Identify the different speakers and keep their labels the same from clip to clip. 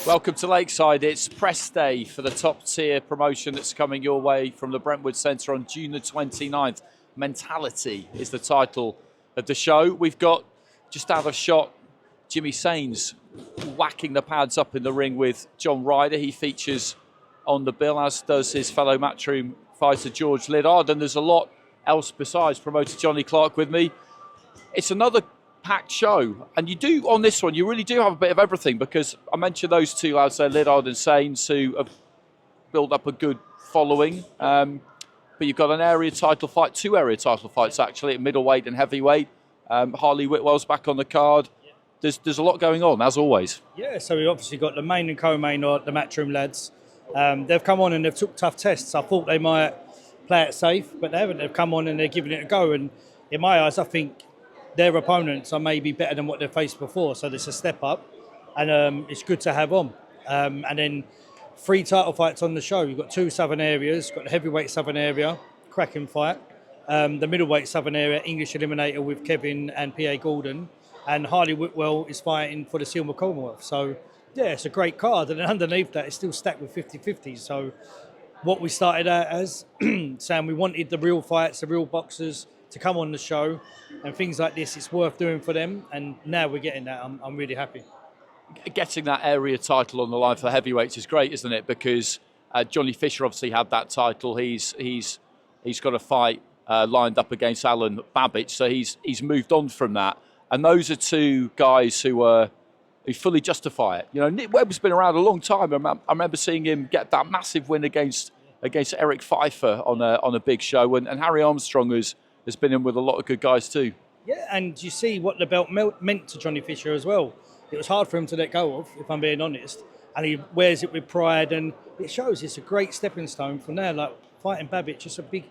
Speaker 1: Welcome to Lakeside. It's press day for the top tier promotion that's coming your way from the Brentwood Centre on June the 29th. Mentality is the title of the show. We've got, just out of shot, Jimmy Sains whacking the pads up in the ring with John Ryder. He features on the bill, as does his fellow Matchroom fighter George Liddard. And there's a lot else besides promoter Johnny Clark with me. It's another packed show, and you do on this one, you really do have a bit of everything, because I mentioned those two lads there, Liddard and Sains, who have built up a good following. But you've got an area title fight, two area title fights actually, at middleweight and heavyweight. Harley Whitwell's back on the card. There's a lot going on, as always.
Speaker 2: Yeah, so we've obviously got the main and co-main, or the Matchroom lads. They've come on and they've took tough tests. I thought they might play it safe, but they haven't. They've come on and they're giving it a go. And in my eyes, I think their opponents are maybe better than what they've faced before. So there's a step up, and it's good to have on. And then 3 title fights on the show. You've got 2 southern areas. You've got the heavyweight southern area, cracking fight. The middleweight southern area, English eliminator with Kevin and P.A. Gordon. And Harley Whitwell is fighting for the Silver Commonwealth. So, yeah, it's a great card. And then underneath that, it's still stacked with 50-50s. So what we started out as, saying we wanted the real fights, the real boxers to come on the show. And things like this, it's worth doing for them. And now we're getting that. I'm really happy.
Speaker 1: Getting that area title on the line for the heavyweights is great, isn't it? Because Johnny Fisher obviously had that title. He's got a fight lined up against Alan Babbage. So he's moved on from that. And those are two guys who fully justify it. You know, Nick Webb's been around a long time. I remember seeing him get that massive win against Eric Pfeiffer on a big show. And Harry Armstrong has been in with a lot of good guys too.
Speaker 2: Yeah, and you see what the belt meant to Johnny Fisher as well. It was hard for him to let go of, if I'm being honest. And he wears it with pride, and it shows it's a great stepping stone from there. Like fighting Babbage, it's a big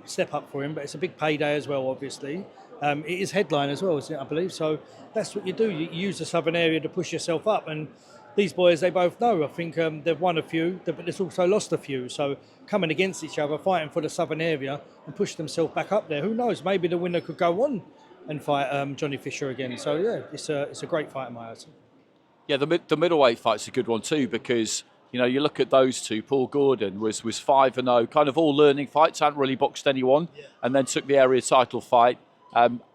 Speaker 2: step up for him, but it's a big payday as well, obviously. It is headline as well, isn't it, I believe? So that's what you do. You use the southern area to push yourself up. And these boys, they both know. I think they've won a few, but they've also lost a few. So coming against each other, fighting for the southern area and push themselves back up there. Who knows? Maybe the winner could go on and fight Johnny Fisher again. So, yeah, it's a great fight in my eyes.
Speaker 1: Yeah, the middleweight fight's a good one too, because you know, you look at those two. Paul Gordon was 5-0, kind of all learning fights, hadn't really boxed anyone, and then took the area title fight.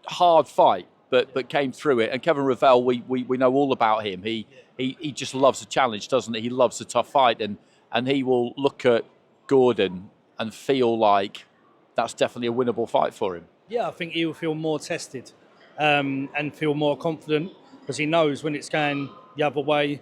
Speaker 1: Hard fight, but came through it. And Kevin Revell, we know all about him. He just loves a challenge, doesn't he? He loves a tough fight, and he will look at Gordon and feel like that's definitely a winnable fight for him.
Speaker 2: Yeah, I think he'll feel more tested and feel more confident, because he knows when it's going the other way,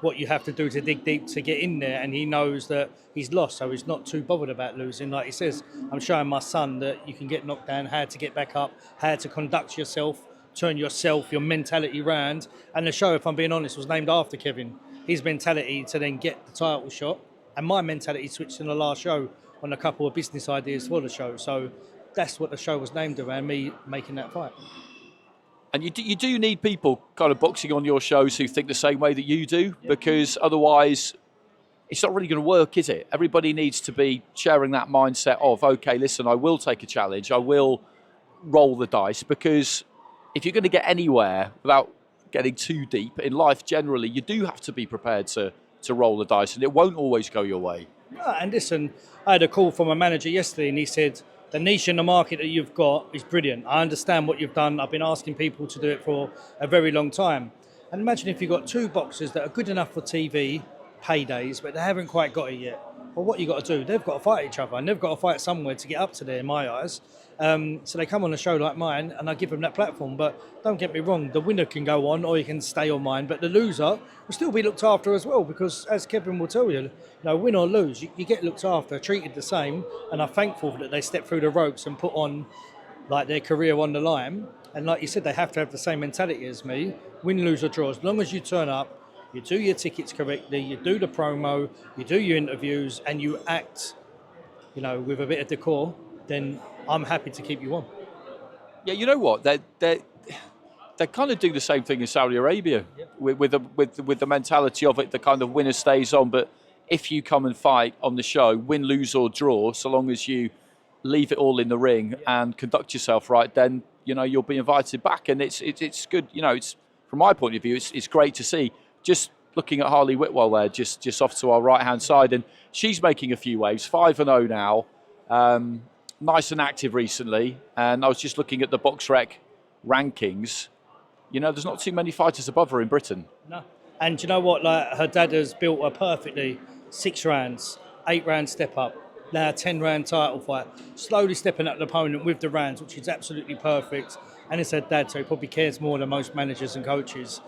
Speaker 2: what you have to do to dig deep to get in there, and he knows that he's lost, so he's not too bothered about losing. Like he says, I'm showing my son that you can get knocked down, how to get back up, how to conduct yourself, turn yourself, your mentality round. And the show, if I'm being honest, was named after Kevin. His mentality to then get the title shot, and my mentality switched in the last show on a couple of business ideas for the show. So that's what the show was named around, me making that fight.
Speaker 1: And you do need people kind of boxing on your shows who think the same way that you do, because otherwise it's not really going to work, is it? Everybody needs to be sharing that mindset of, okay, listen, I will take a challenge, I will roll the dice, because if you're going to get anywhere without getting too deep in life generally, you do have to be prepared to roll the dice, and it won't always go your way.
Speaker 2: And listen, I had a call from a manager yesterday, and he said, the niche in the market that you've got is brilliant. I understand what you've done. I've been asking people to do it for a very long time. And imagine if you've got 2 boxers that are good enough for TV, paydays, but they haven't quite got it yet. Well, what you got to do, they've got to fight each other, and they've got to fight somewhere to get up to there, in my eyes. So they come on a show like mine, and I give them that platform. But don't get me wrong, the winner can go on, or you can stay on mine. But the loser will still be looked after as well, because as Kevin will tell you, win or lose, you get looked after, treated the same. And I'm thankful that they step through the ropes and put on like their career on the line. And like you said, they have to have the same mentality as me. Win, lose or draw. As long as you turn up, you do your tickets correctly, you do the promo, you do your interviews, and you act, with a bit of decor, then I'm happy to keep you on.
Speaker 1: Yeah, you know what? They kind of do the same thing in Saudi Arabia, with the mentality of it. The kind of winner stays on, but if you come and fight on the show, win, lose or draw, so long as you leave it all in the ring and conduct yourself right, then you'll be invited back, and it's good. It's from my point of view, it's great to see. Just looking at Harley Whitwell there, just off to our right-hand side, and she's making a few waves, 5-0 now. Nice and active recently, and I was just looking at the box rec rankings. You know, there's not too many fighters above her in Britain.
Speaker 2: No. And you know what? Like, her dad has built her perfectly. 6 rounds, 8 round step up, now 10 round title fight. Slowly stepping up the opponent with the rounds, which is absolutely perfect. And it's her dad, so he probably cares more than most managers and coaches.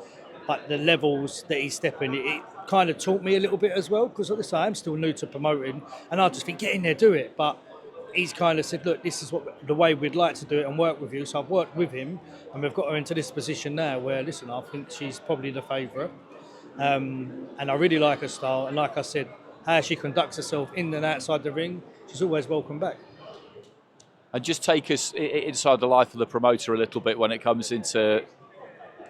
Speaker 2: But the levels that he's stepping, it kind of taught me a little bit as well, because obviously I'm still new to promoting, and I just think, get in there, do it. But he's kind of said, look, this is the way we'd like to do it and work with you. So I've worked with him, and we've got her into this position now where, listen, I think she's probably the favourite. And I really like her style. And like I said, how she conducts herself in and outside the ring, she's always welcome back.
Speaker 1: And just take us inside the life of the promoter a little bit when it comes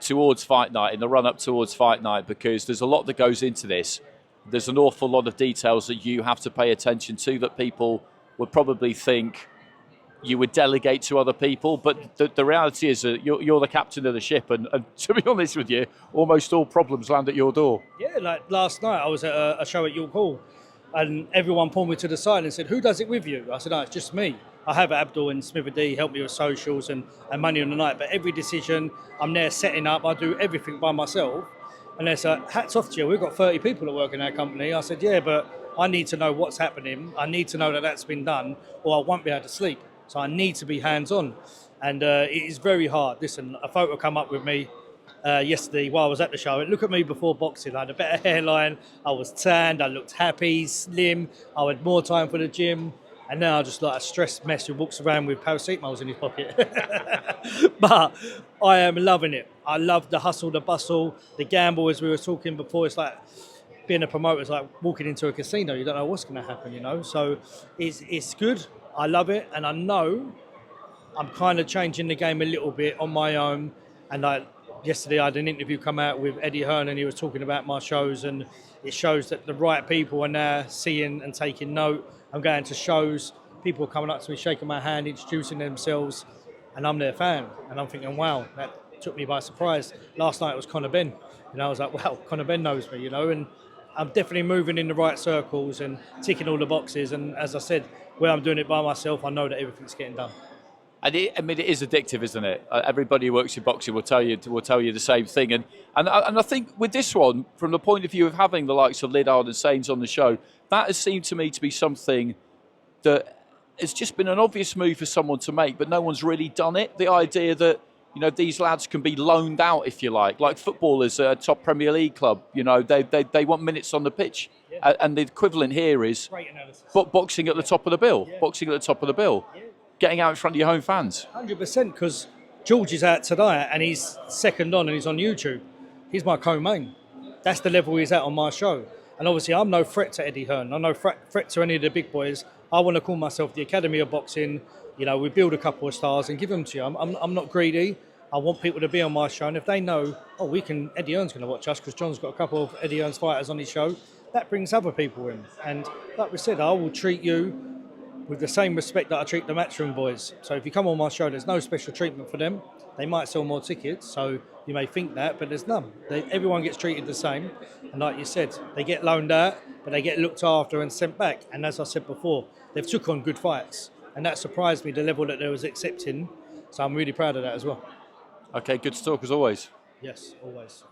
Speaker 1: towards fight night, in the run-up towards fight night, because there's a lot that goes into this. There's an awful lot of details that you have to pay attention to that people would probably think you would delegate to other people, but the reality is that you're the captain of the ship, and to be honest with you, almost all problems land at your door.
Speaker 2: Yeah, like last night I was at a show at York Hall, and everyone pulled me to the side and said, who does it with you? I said, no, it's just me. I have Abdul and Smither D help me with socials and money on the night, but every decision, I'm there setting up, I do everything by myself. And they said, hats off to you, we've got 30 people that work in our company. I said, yeah, but I need to know what's happening. I need to know that that's been done, or I won't be able to sleep. So I need to be hands-on. And it is very hard. Listen, a photo come up with me yesterday while I was at the show. Look at me before boxing. I had a better hairline. I was tanned. I looked happy, slim. I had more time for the gym. And now I'm just like a stressed mess who walks around with paracetamols in his pocket. But I am loving it. I love the hustle, the bustle, the gamble, as we were talking before. It's like being a promoter is like walking into a casino. You don't know what's going to happen, you know. So it's good. I love it. And I know I'm kind of changing the game a little bit on my own. And yesterday I had an interview come out with Eddie Hearn, and he was talking about my shows, and it shows that the right people are now seeing and taking note. I'm going to shows, people are coming up to me, shaking my hand, introducing themselves, and I'm their fan. And I'm thinking, wow, that took me by surprise. Last night it was Conor Benn. You know, I was like, wow, Conor Benn knows me, you know, and I'm definitely moving in the right circles and ticking all the boxes. And as I said, where I'm doing it by myself, I know that everything's getting done.
Speaker 1: And it is addictive, isn't it? Everybody who works in boxing will tell you the same thing. And I think with this one, from the point of view of having the likes of Liddard and Sains on the show, that has seemed to me to be something that has just been an obvious move for someone to make, but no one's really done it. The idea that, you know, these lads can be loaned out, if you like footballers at a top Premier League club. You know, they want minutes on the pitch, yeah. And the equivalent here is boxing at the top of the bill. Yeah. Boxing at the top of the bill. Yeah. Getting out in front of your home fans.
Speaker 2: 100%, because George is out tonight and he's second on and he's on YouTube. He's my co-main. That's the level he's at on my show. And obviously I'm no threat to Eddie Hearn. I'm no threat to any of the big boys. I want to call myself the Academy of Boxing. You know, we build a couple of stars and give them to you. I'm not greedy. I want people to be on my show. And if they know, Eddie Hearn's going to watch us because John's got a couple of Eddie Hearn's fighters on his show, that brings other people in. And like we said, I will treat you with the same respect that I treat the Matchroom boys. So if you come on my show, there's no special treatment for them. They might sell more tickets, so you may think that, but there's none. Everyone gets treated the same. And like you said, they get loaned out, but they get looked after and sent back. And as I said before, they've took on good fights. And that surprised me, the level that they was accepting. So I'm really proud of that as well.
Speaker 1: Okay, good to talk as always.
Speaker 2: Yes, always.